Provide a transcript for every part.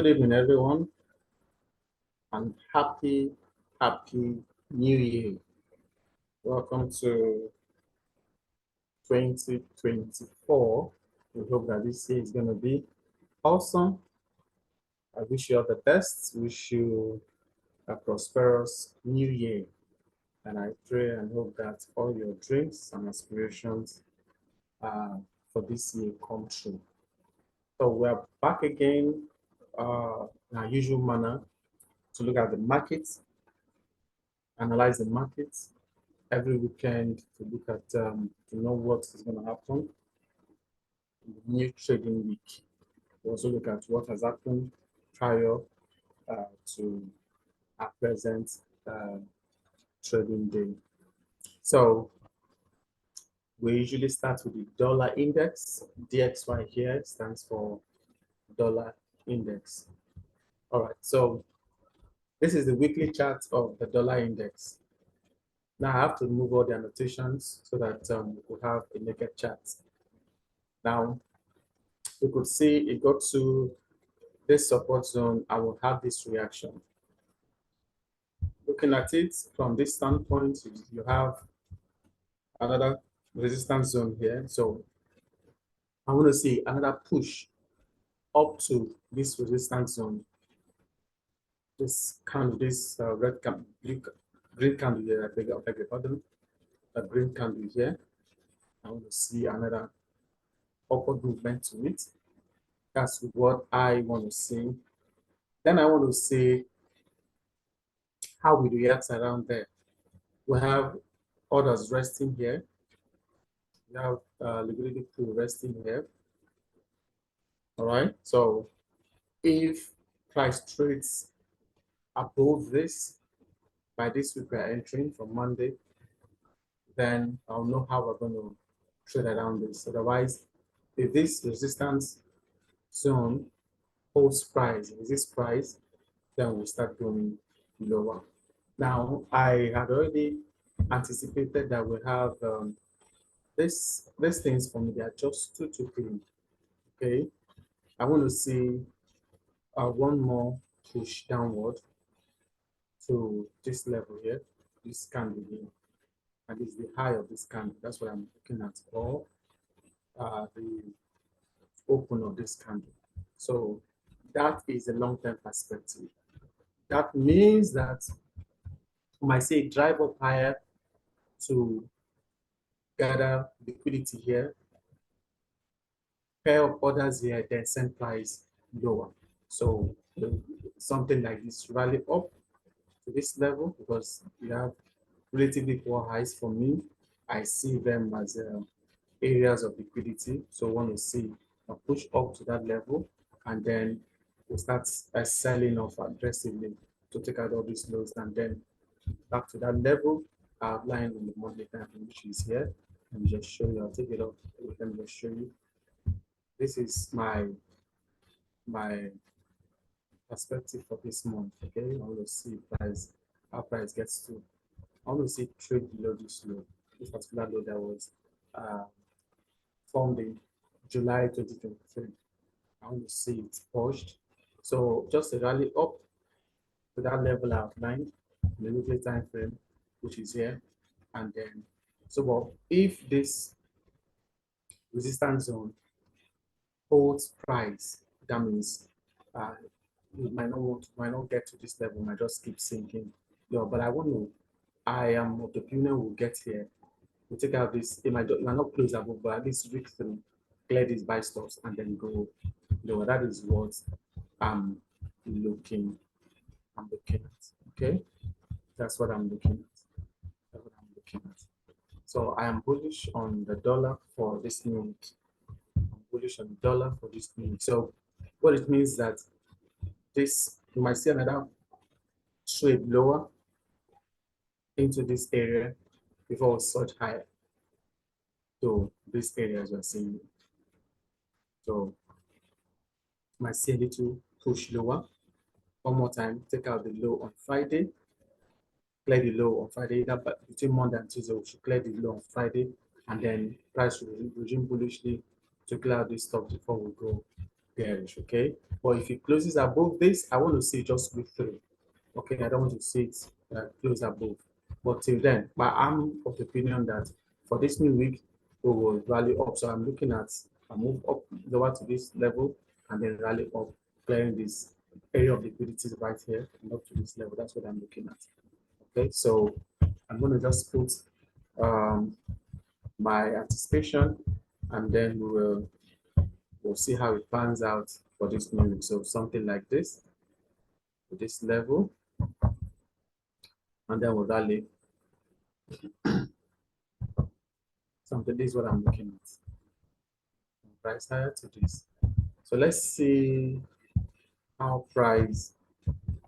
Good evening, everyone, and happy New Year. Welcome to 2024. We hope that this year is going to be awesome. I wish you all the best. Wish you a prosperous New Year. And I pray and hope that all your dreams and aspirations for this year come true. So we're back again in our usual manner to look at the markets, analyze the markets every weekend, to look at to know what is going to happen in the new trading week. We also look at what has happened prior to our present trading day. So we usually start with the dollar index. DXY here stands for dollar index. All right, so this is the weekly chart of the dollar index. Now I have to remove all the annotations so that we have a naked chart. Now you could see it got to this support zone. I will have this reaction. Looking at it from this standpoint, you have another resistance zone here. So I want to see another push up to this resistance zone. This candle, this red candle, green candle here, I beg your pardon, a green candle here. I want to see another upward movement to it. That's what I want to see. Then I want to see how we react around there. We have orders resting here. We have liquidity pool resting here. All right. So if price trades above this, by this week we are entering from Monday, then I'll know how we're going to trade around this. Otherwise, if this resistance zone holds price, resist price, then we'll start going lower. Now, I had already anticipated that we have these things for me, they are just 2 to 3. Okay, I want to see one more push downward to this level here, this candle here, and this is the high of this candle. That's what I'm looking at, or the open of this candle. So that is a long-term perspective. That means that we might say drive up higher to gather liquidity here, pair of orders here, then send price lower. So something like this rally up to this level, because we have relatively poor highs for me. I see them as areas of liquidity. So I want to see a push up to that level, and then we'll start selling off aggressively to take out all these lows, and then back to that level outlined in the monthly time, which is here. Let me just show you. I'll take it off. Let me just show you. This is my perspective for this month. Okay, I want to see price, how price gets to. I want to see trade below this low. This particular low that was formed in July 2023. I want to see it pushed. So just a rally up to that level outlined in the weekly time frame, which is here, and then so if this resistance zone holds price, that means you might not get to this level, might just keep sinking. Yeah, but I am of the opinion we'll get here. We'll take out this, it might not close above, but at least break through, clear these buy stops, and then go lower. That is what I'm looking at. Okay, that's what I'm looking at. That's what I'm looking at. So I am bullish on the dollar for this new week. I'm bullish on the dollar for this new week. So what it means that this, you might see another trade lower into this area before we surge higher to this area as we're seeing. So you might see a little push lower. One more time, take out the low on Friday, clear the low on Friday. That between Monday and Tuesday, we should clear the low on Friday, and then price will resume bullishly to clear out this stuff before we go bearish, okay? But if it closes above this, I want to see it just go through. Okay, I don't want to see it close above. But till then, but I'm of the opinion that for this new week, we will rally up. So I'm looking at a move up lower to this level and then rally up, clearing this area of liquidity right here and up to this level. That's what I'm looking at. Okay, so I'm going to just put my anticipation, and then we'll see how it pans out for this new week. So something like this, to this level, and then we'll rally. Something, this is what I'm looking at. Price higher to this. So let's see how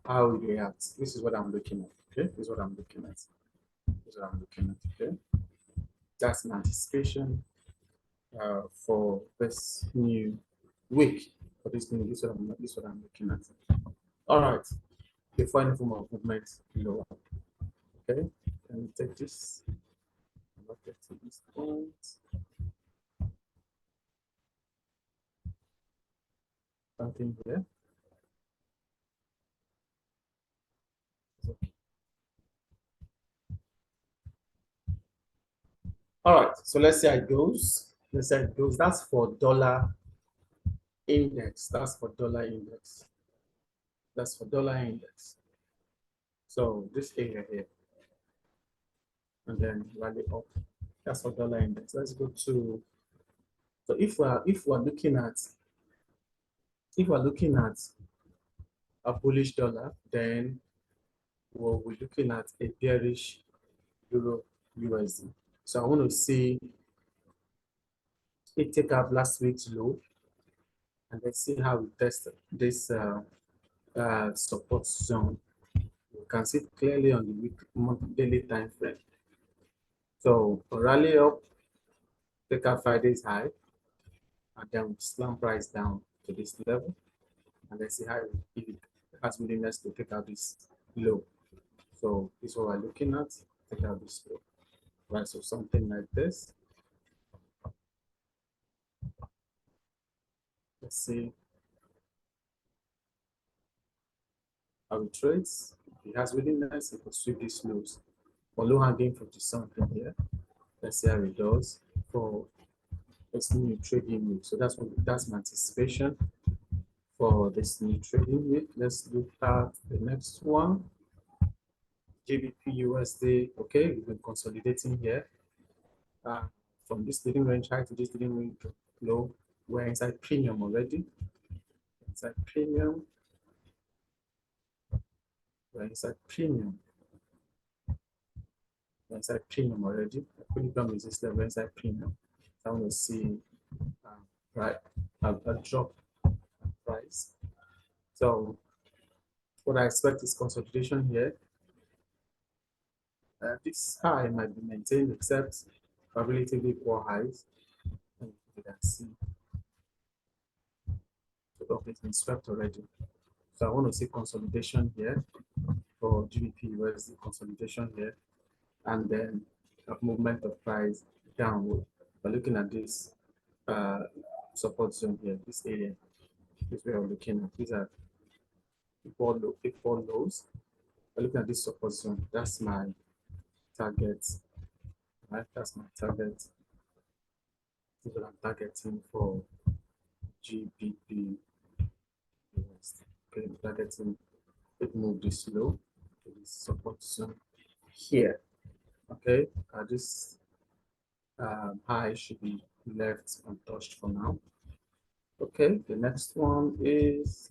how it reacts. This is what I'm looking at. Okay, this is what I'm looking at. This is what I'm looking at. Okay, that's my anticipation for this new week. For this new, this is what I'm looking at. All right. Before any form of movement lower. Okay, let me take this. Not get to this point. Something here. Okay. All right, so let's see how it goes. Let's say it goes. That's for dollar index. That's for dollar index. That's for dollar index. So this area here, and then rally up. That's for dollar index. Let's go to. So if we're looking at a bullish dollar, then we're looking at a bearish euro USD. So I want to see it take up last week's low, and let's see how we test this support zone. You can see it clearly on the daily time frame. So rally up, take out Friday's high, and then slam price down to this level, and let's see how if it has willingness to take out this low. So this is what we're looking at. Take out this low, right? So something like this. Let's see how it trades. If it has willingness, it will sweep these lows. For low hanging 50 something here. Let's see how it does for this new trading week. So that's my anticipation for this new trading week. Let's look at the next one. GBP USD. Okay, we've been consolidating here. From this leading range high to this leading range low, we're inside premium already. Inside premium. We're inside premium. We're inside premium already. Equilibrium is this level inside premium. So I want to see right a drop in price. So what I expect is consolidation here. This high might be maintained except for relatively poor highs. And you can see the top has been swept already. So I want to see consolidation here for GBP USD consolidation here, and then a movement of price downward. We're looking at this support zone here, this area. This is where we're looking at. These are equal lows. We're looking at this support zone. That's my target. Right, that's my target. This is what I'm targeting for GBP USD. Okay, I'm targeting it move this low to this support zone here. Okay, this high should be left untouched for now. Okay, the next one is,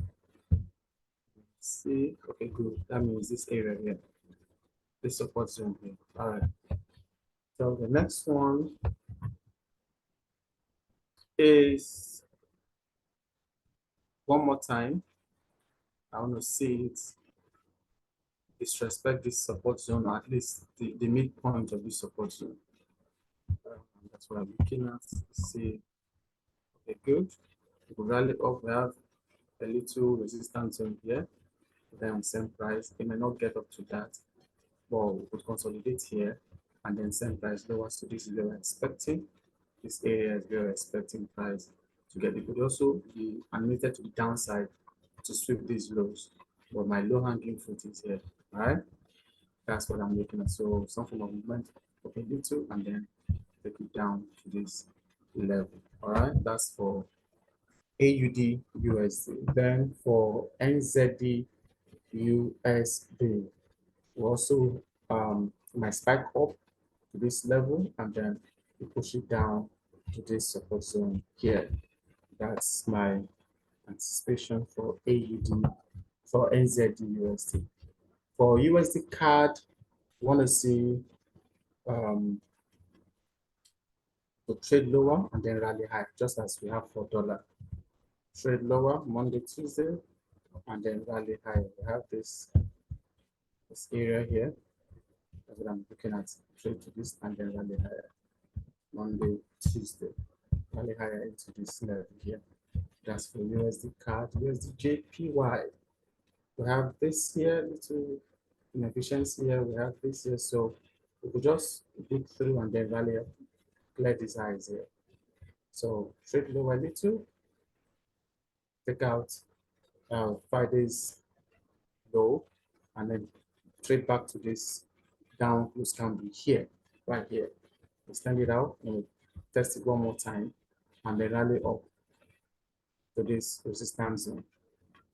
see, okay, good. That means this area here, this support zone here. All right. So the next one is one more time. I want to see it disrespect this support zone, or at least the midpoint of this support zone. That's what I'm looking at. See, okay, good. We rally up, we have a little resistance zone here. Then same price. It may not get up to that, but we could consolidate here and then same price lower. So this is where we're expecting. This area is where we're expecting price to get it. Could also be animated to the downside to sweep these lows. But my low hanging fruit is here. All right. That's what I'm looking at. So some form of movement up a little and then take it down to this level. All right. That's for AUD USD. Then for NZD USD, we also my spike up to this level and then we push it down to this support zone here. That's my anticipation for AUD for NZD USD. For USD CAD, we want to see to trade lower and then rally high, just as we have for dollar. Trade lower Monday, Tuesday, and then rally high. We have this area here. That's what I'm looking at. Trade to this and then rally higher. Monday, Tuesday, rally higher into this level here. That's for USD CAD. USD JPY. We have this here, little inefficiency here. We have this here. So we could just dig through and then rally up, clear these highs here. So trade lower little, take out Friday's low, and then trade back to this down close candle here, right here. Extend it out and test it one more time, and then rally up to this resistance zone.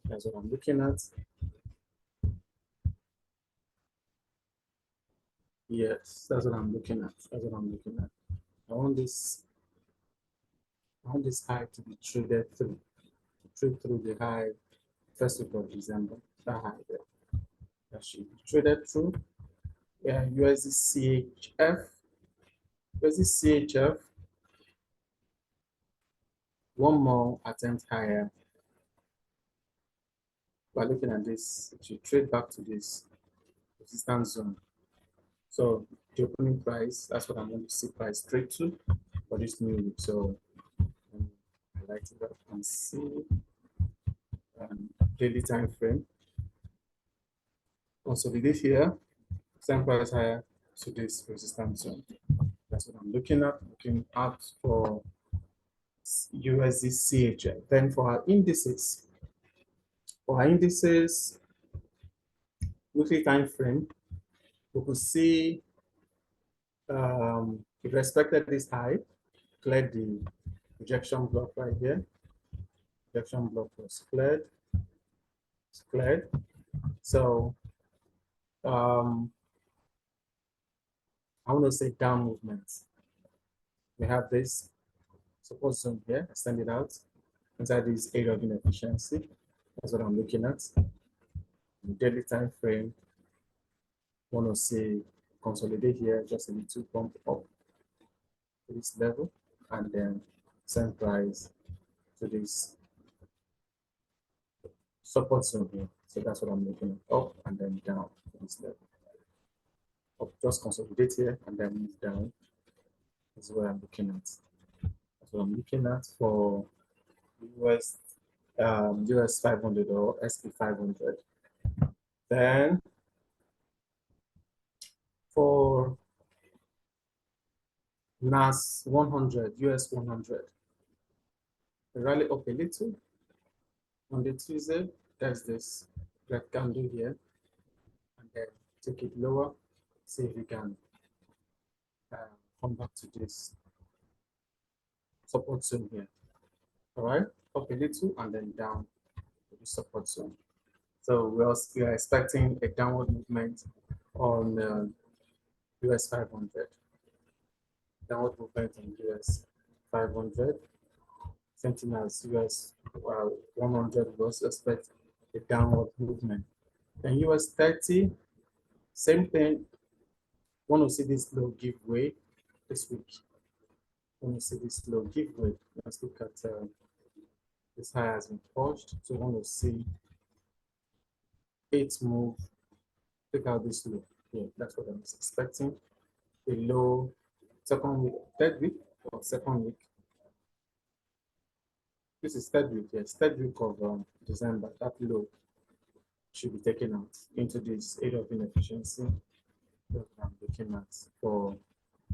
That's what I'm looking at. Yes, that's what I'm looking at. That's what I'm looking at. I want this high to be traded through. Trade through the high 1st week of December. That high there. That should be traded through. Yeah, USD CHF. USD CHF. One more attempt higher. We're looking at this. It should trade back to this resistance zone. So the opening price, that's what I'm going to see price trade to for this new week. So I like it up and see daily time frame. Consolidate here, same price higher to this resistance zone. That's what I'm looking at. Looking out for USD CHF. Then for our indices, weekly time frame, we could see it respected this high, cleared the rejection block right here. Rejection block was cleared. It's cleared. So I want to say down movements. We have this support zone here, extend it out inside this area of inefficiency. That's what I'm looking at. The daily time frame, want to see consolidate here, just a little bump up to this level, and then same price to this support zone here. So that's what I'm looking at, up and then down to this level. Up, just consolidate here and then move down. Is what I'm looking at. That's what I'm looking at for US 500 or SP 500. Then for NAS 100, US 100, the rally up a little on the Tuesday. There's this red candle here, and then take it lower, see if we can come back to this support zone here. All right, up a little and then down to the support zone. So we are expecting a downward movement on US 500. Downward movement on US 500. Something as US 100 was expect a downward movement. Then US 30, same thing. Want to see this low give way this week. Want to see this low give way. Let's look at this high has been pushed. So want to see it move. Take out this low. Yeah, that's what I'm expecting. A low second week, third week or second week. This is third week, yes, third week of December. That low should be taken out into this area of inefficiency that I'm looking at for,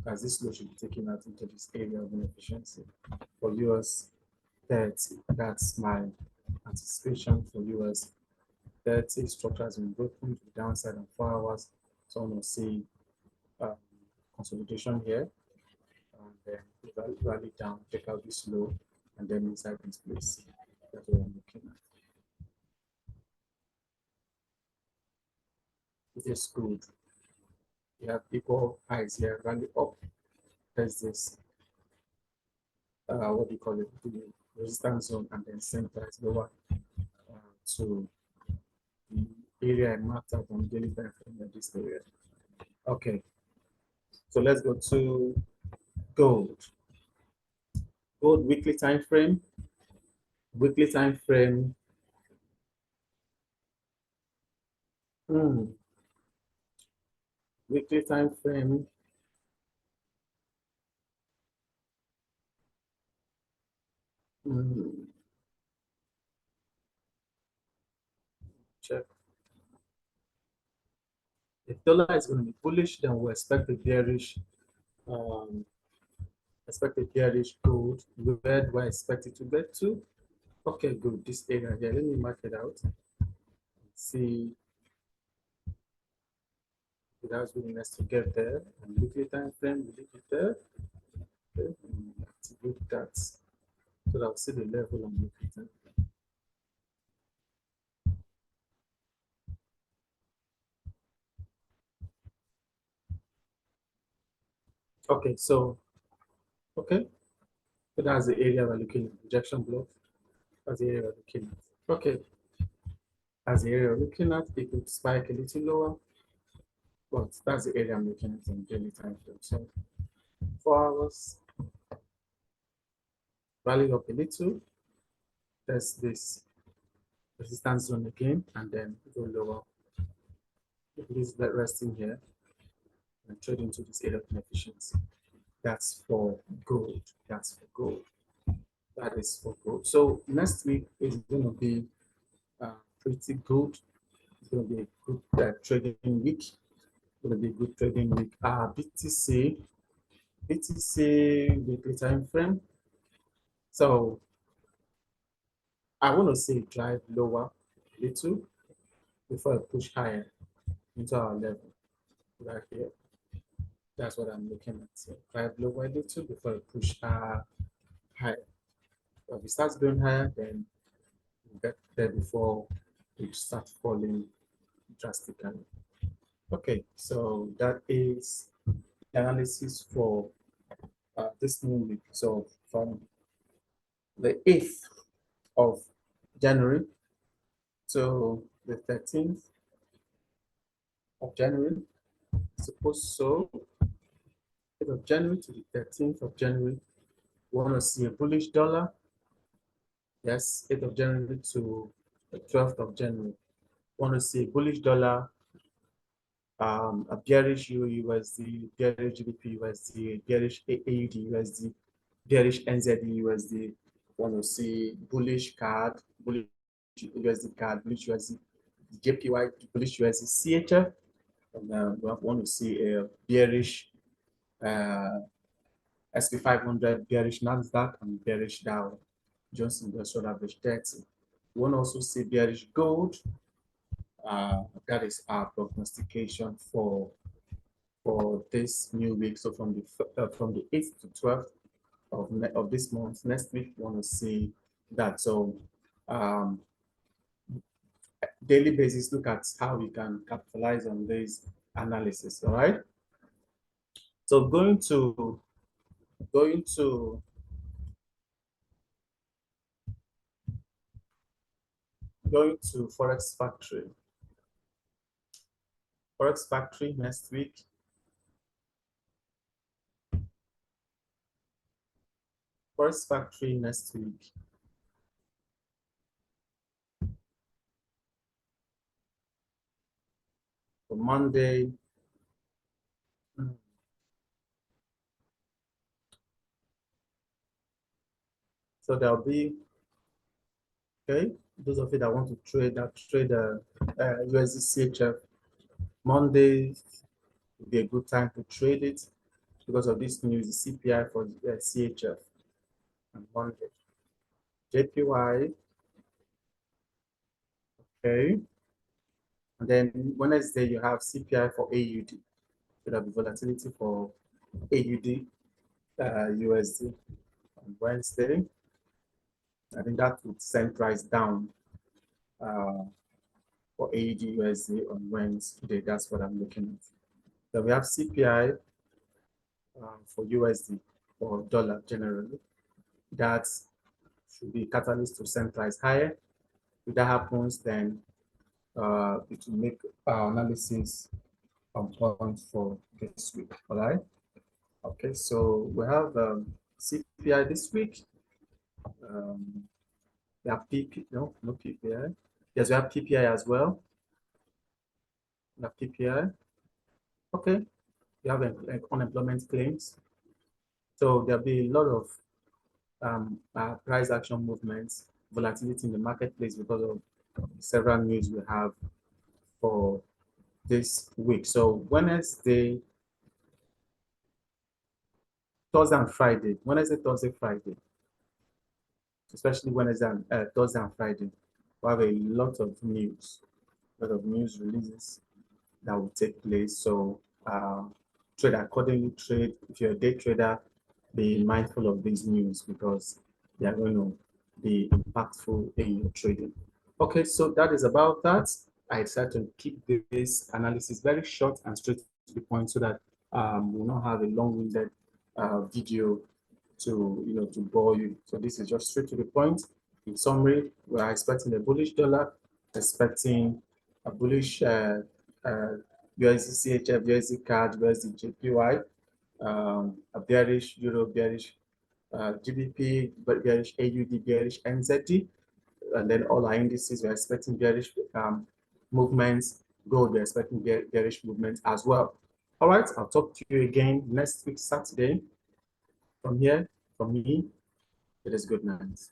as this low should be taken out into this area of inefficiency for US 30. That's my anticipation for US. 30 structure has been broken to the downside on 4 hours. So I'm going to see um, consolidation here, and then rally down, take out this low, and then inside this place. That's what I'm looking at. It is good. You have equal highs here, rally up. There's this, what do you call it, the resistance zone, and then center is lower to the area I marked out on daily time frame in this area. Okay, so let's go to gold. Gold weekly time frame. Weekly time frame. Weekly time frame. Check. If dollar is going to be bullish, then we'll expect a bearish, um, gold. Where do I expect it to get to? Okay, good. This area here. Let me mark it out. See it has willingness to get there. And weekly time frame, we leave it there. Okay, activate that. So that I'll see the level on weekly time frame. Okay, so okay. So that's the area we're looking at. Rejection block. That's the area we're looking at. Okay. That's the area we're looking at. It could spike a little lower, but that's the area I'm looking at on daily time frame. So 4 hours, rally up a little. There's this resistance zone again, and then go lower. Please let resting here and trade into this area of inefficiency. That's for gold. That's for gold. That is for gold. So next week is going to be pretty good. It's going to be a good trading week. It's going to be a good trading week. BTC weekly time frame. So I want to say drive lower a little before I push higher into our level right here. That's what I'm looking at. So drive lower a little before I push higher. If it starts going higher, then we get there before it start falling drastically. Okay, so that is the analysis for this new week. So from the 8th of January to the 13th of January, suppose so, 8th of January to the 13th of January, we want to see a bullish dollar. Yes, 8th of January to the 12th of January. We want to see a bullish dollar, a bearish USD, bearish GBP USD, bearish AUD USD, bearish NZD USD. Want to see bullish CAD, bullish USD CAD, bullish USD JPY, bullish USD CHF. And we want to see a bearish SP 500, bearish Nasdaq, and bearish Dow Jones Industrial Average 30. We want to also see bearish gold. That is our prognostication for this new week. So from the 8th to 12th of this month, next week, we want to see that. So daily basis, look at how we can capitalize on this analysis. All right. So going to Forex Factory. Forex Factory next week. Forex Factory next week. For Monday. So there'll be, okay, those of you that want to trade USD CHF, Monday would be a good time to trade it because of this news, the CPI for CHF on Monday. JPY. Okay. And then Wednesday, you have CPI for AUD. So there'll be volatility for AUD, USD on Wednesday. I think that would send price down for AUD, USD on Wednesday. That's what I'm looking at. Then we have CPI for USD or dollar generally. That should be catalyst to send price higher. If that happens, then it will make our analysis on point for this week. All right. Okay, so we have CPI this week. We have PP, no PPI. Yes, we have PPI as well. We have PPI. Okay, we have unemployment claims. So there'll be a lot of price action movements, volatility in the marketplace because of several news we have for this week. So Wednesday, Thursday and Friday, Wednesday, Thursday, Friday, especially Wednesday and Thursday and Friday, we have a lot of news releases that will take place. So trade accordingly, trade. If you're a day trader, be mindful of these news because they are going to be impactful in your trading. Okay, so that is about that. I decided to keep this analysis very short and straight to the point so that we'll not have a long-winded video to bore you. So this is just straight to the point. In summary, we are expecting a bullish dollar, expecting a bullish USD CHF, USD CAD, USD JPY, a bearish Euro, bearish GBP, bearish AUD, bearish NZD, and then all our indices we're expecting bearish movements. Gold, we're expecting bearish movements as well. All right, I'll talk to you again next week, Saturday. From here, from me, it is good night.